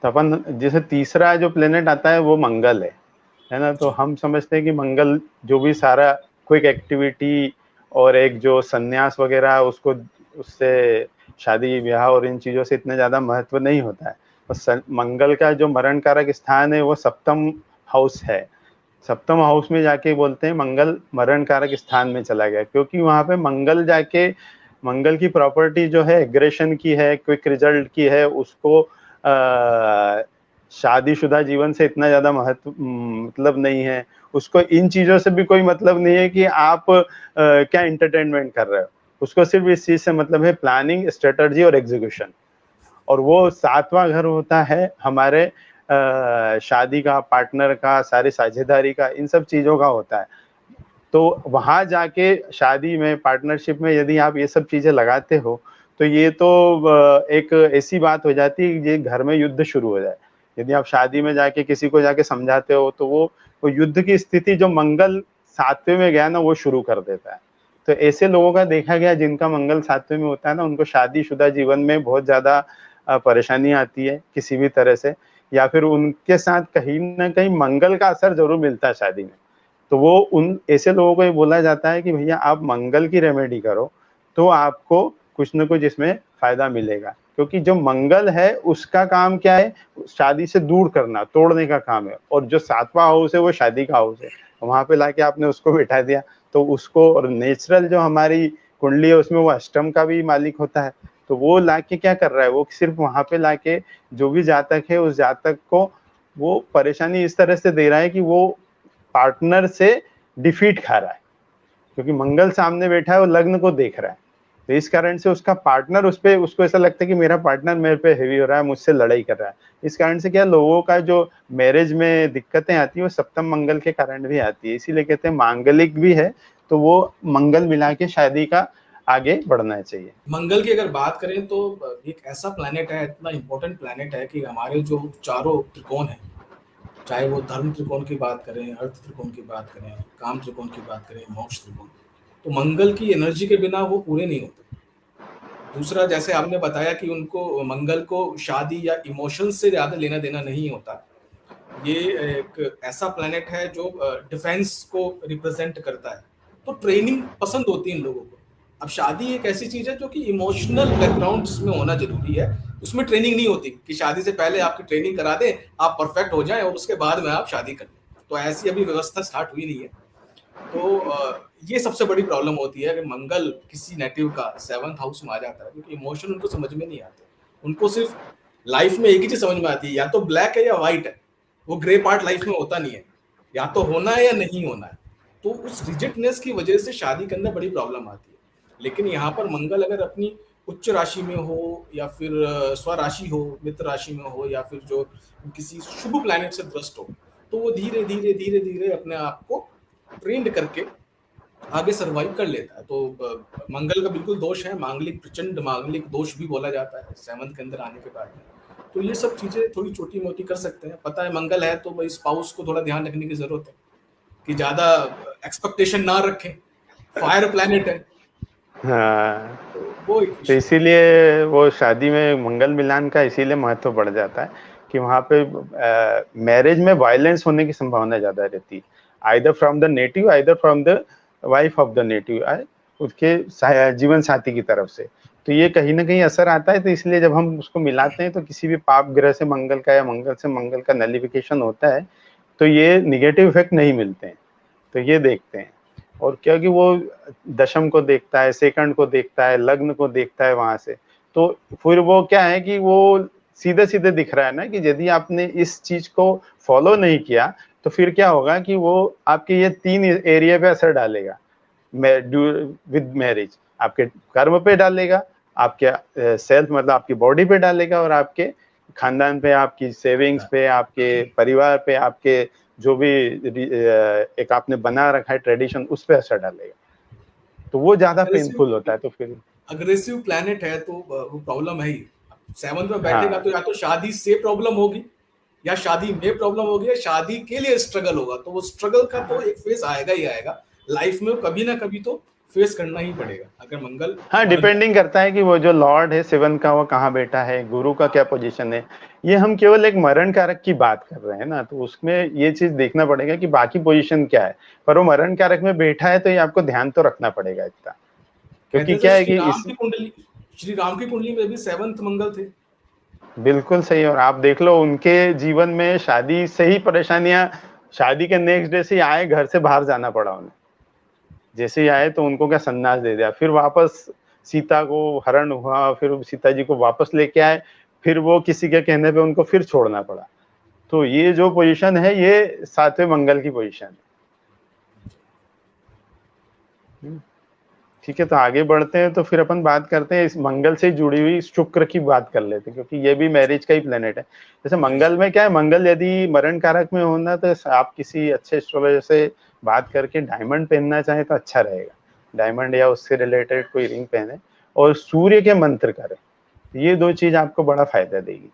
तो अपन जैसे तीसरा जो प्लेनेट आता है वो मंगल है ना। तो हम समझते हैं कि मंगल जो भी सारा क्विक एक्टिविटी और एक जो संन्यास वगैरह उसको उससे शादी ब्याह और इन चीजों से इतना ज्यादा महत्व नहीं होता है। और मंगल का जो मरण कारक स्थान है वो सप्तम हाउस है। सप्तम हाउस में जाके बोलते हैं मंगल मरण कारक स्थान में चला गया, क्योंकि वहां पे मंगल जाके मंगल की प्रॉपर्टी जो है एग्रेशन की है, क्विक रिजल्ट की है, उसको शादीशुदा जीवन से इतना ज्यादा महत्व मतलब नहीं है। उसको इन चीजों से भी कोई मतलब नहीं है कि आप क्या इंटरटेनमेंट कर रहे हो। उसको सिर्फ इस चीज से मतलब है प्लानिंग, स्ट्रेटजी और एग्जीक्यूशन। और वो सातवां घर होता है हमारे शादी का, पार्टनर का, सारी साझेदारी का, इन सब चीजों का होता है। तो वहां जाके शादी में, पार्टनरशिप में यदि आप ये सब चीजें लगाते हो तो ये तो एक ऐसी बात हो जाती है कि ये घर में युद्ध शुरू हो जाए। यदि आप शादी में जाके किसी को जाके समझाते हो तो वो युद्ध की स्थिति जो मंगल सातवें में गया ना वो शुरू कर देता है। तो ऐसे लोगों का देखा गया जिनका मंगल सातवें में होता है ना, उनको शादीशुदा जीवन में बहुत ज्यादा परेशानी आती है किसी भी तरह से, या फिर उनके साथ कहीं ना कहीं मंगल का असर जरूर मिलता है शादी में। तो वो उन ऐसे लोगों को ये बोला जाता है कि भैया आप मंगल की रेमेडी करो तो आपको कुछ न कुछ इसमें फायदा मिलेगा। क्योंकि जो मंगल है उसका काम क्या है, शादी से दूर करना, तोड़ने का काम है। और जो सातवां हाउस है वो शादी का हाउस है, वहां पे लाके आपने उसको बिठा दिया तो उसको, और नेचुरल जो हमारी कुंडली है उसमें वो अष्टम का भी मालिक होता है। तो वो लाके क्या कर रहा है, वो सिर्फ वहां पे लाके जो भी जातक है उस जातक को वो परेशानी इस तरह से दे रहा है कि वो पार्टनर से डिफीट खा रहा है। क्योंकि मंगल सामने बैठा है, वो लग्न को देख रहा है, तो इस कारण से उसका पार्टनर उस पे, उसको ऐसा लगता है कि मेरा पार्टनर मेरे पे हेवी हो रहा है, मुझसे लड़ाई कर रहा है। इस कारण से क्या लोगों का जो मैरिज में दिक्कतें आती है वो सप्तम मंगल के कारण भी आती है। इसीलिए कहते हैं मांगलिक भी है तो वो मंगल मिला के शादी का आगे बढ़ना चाहिए। मंगल की अगर बात करें तो एक ऐसा प्लैनेट है, इतना इंपॉर्टेंट प्लैनेट है कि हमारे जो चारों त्रिकोण है, चाहे वो धर्म त्रिकोण की बात करें, अर्थ त्रिकोण की बात करें, काम त्रिकोण की बात करें, मोक्ष त्रिकोण, तो मंगल की एनर्जी के बिना वो पूरे नहीं होते। दूसरा, जैसे आपने बताया कि उनको मंगल को शादी या इमोशंस से ज्यादा लेना देना नहीं होता। ये एक ऐसा प्लैनेट है जो डिफेंस को रिप्रेजेंट करता है, तो ट्रेनिंग पसंद होती है इन लोगों को। अब शादी एक ऐसी चीज है जो कि इमोशनल बैकग्राउंड जिसमें होना जरूरी है, उसमें ट्रेनिंग नहीं होती कि शादी से पहले आपकी ट्रेनिंग करा दें, आप परफेक्ट हो जाएं और उसके बाद में आप शादी कर लें। तो ऐसी अभी व्यवस्था स्टार्ट हुई नहीं है। तो ये सबसे बड़ी प्रॉब्लम होती है कि मंगल किसी नेटिव का 7th हाउस में आ जाता है, क्योंकि इमोशन उनको समझ में नहीं आते। उनको सिर्फ लाइफ में एक ही चीज समझ में आती है, या तो ब्लैक है या व्हाइट है। वो ग्रे पार्ट लाइफ में होता नहीं है, या तो होना है या नहीं होना है। तो उस रिजिडनेस की वजह से शादी के अंदर बड़ी प्रॉब्लम आती है। लेकिन यहाँ पर मंगल अगर अपनी उच्च राशि में हो, या फिर स्वराशि हो, मित्र राशि में हो, या फिर जो किसी शुभ प्लैनेट से ग्रस्त हो, तो वो धीरे धीरे धीरे धीरे अपने आप को ट्रेंड करके आगे सर्वाइव कर लेता है। तो मंगल का बिल्कुल दोष है, मांगलिक, प्रचंड मांगलिक दोष भी बोला जाता है 7th के अंदर आने के बाद में। तो ये सब चीजें थोड़ी छोटी मोटी कर सकते हैं। पता है मंगल है तो भाई स्पाउस को थोड़ा ध्यान रखने की जरूरत है कि ज्यादा एक्सपेक्टेशन ना रखें, फायर प्लैनेट है। हाँ, तो वो एक तो विषय। इसीलिए वो शादी में मंगल मिलान का इसीलिए महत्व बढ़ जाता है कि वहाँ पे मैरिज में वायलेंस होने की संभावना ज्यादा रहती है, either from the native, either from the wife of the native, उसके जीवन साथी की तरफ से। तो ये कहीं ना कहीं असर आता है। तो इसलिए जब हम उसको मिलाते हैं तो किसी भी पाप ग्रह से मंगल का या मंगल से मंगल का नलिफिकेशन होता है तो ये निगेटिव इफेक्ट नहीं मिलते हैं। तो ये देखते हैं। और क्योंकि वो दशम को देखता है, सेकंड को देखता है, लग्न को देखता है वहां से, तो फिर वो क्या है कि वो सीधे सीधे दिख रहा है ना कि यदि आपने इस चीज को फॉलो नहीं किया तो फिर क्या होगा कि वो आपके ये 3 एरिया पे असर डालेगा विद मैरिज। आपके कर्म पे डालेगा, आपके सेल्फ मतलब आपकी बॉडी पे डालेगा, और आपके खानदान पे, आपकी सेविंग्स पे, आपके परिवार पे, आपके जो भी एक आपने बना रखा है ट्रेडिशन, उस पे असर डालेगा। तो वो ज्यादा पेनफुल होता है। तो फिर अग्रेसिव प्लैनेट है तो वो प्रॉब्लम है ही। 7th में बैठेगा तो हाँ, या तो शादी से प्रॉब्लम होगी, या शादी में प्रॉब्लम होगी, या शादी के लिए स्ट्रगल होगा। तो वो स्ट्रगल का तो हाँ, एक फेज आएगा ही आएगा लाइफ में, कभी ना कभी तो फेस करना ही पड़ेगा अगर मंगल हाँ, डिपेंडिंग करता है कि वो जो लॉर्ड है 7 का वो कहाँ बैठा है, गुरु का क्या पोजीशन है। ये हम केवल एक मरण कारक की बात कर रहे हैं ना, तो उसमें ये चीज देखना पड़ेगा कि बाकी पोजीशन क्या है। पर वो मरण कारक में बैठा है तो ये आपको ध्यान तो रखना पड़ेगा इतना, क्योंकि क्या है कि श्री राम की कुंडली में भी 7th मंगल थे। बिल्कुल सही। और आप देख लो उनके जीवन में शादी से ही परेशानियां, शादी के नेक्स्ट डे से ही आए, घर से बाहर जाना पड़ा उन्हें। जैसे ही आए तो उनको क्या सन्यास दे दिया, फिर वापस सीता को हरण हुआ, फिर सीता जी को वापस लेके आए, फिर वो किसी के कहने पे उनको फिर छोड़ना पड़ा। तो ये जो पोजीशन है ये 7वें मंगल की पोजीशन है। ठीक है, तो आगे बढ़ते हैं। तो फिर अपन बात करते हैं इस मंगल से जुड़ी हुई शुक्र की बात कर लेते हैं, क्योंकि ये भी मैरिज का ही प्लेनेट है। जैसे मंगल में क्या है, मंगल यदि मरण कारक में होना तो आप किसी अच्छे एस्ट्रोलॉजर से बात करके डायमंड पहनना चाहे तो अच्छा रहेगा। डायमंड या उससे रिलेटेड कोई रिंग पहने और सूर्य के मंत्र करें, ये 2 चीज आपको बड़ा फायदा देगी।